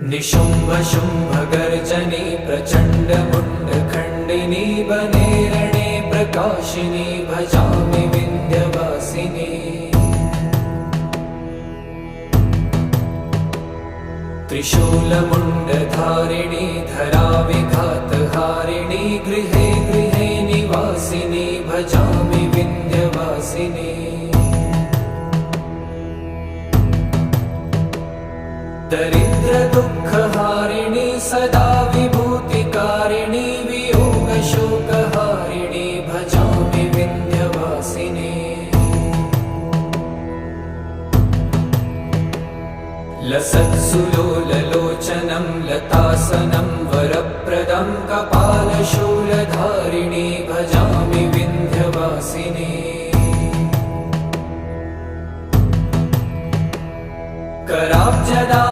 निशुम्भ शुम्भ गर्जनी प्रचण्ड मुण्ड खण्डिनी वने रणे प्रकाशिनी भजामि विन्ध्यवासिनी। त्रिशूलमुण्डधारिणी धराविघातहारिणी गृहे गृहे निवासिनी भजामि विन्ध्यवासिनी। दरिद्र दुःखहारिणी सदा विभूतिकारिणी वियोगशोकहारिणी भजामि विन्ध्यवासिनी। लसत्सुलोललोचनं लतासनं वरप्रदं कपालशूलधारिणी भजामि विन्ध्यवासिनी। कराब्जदा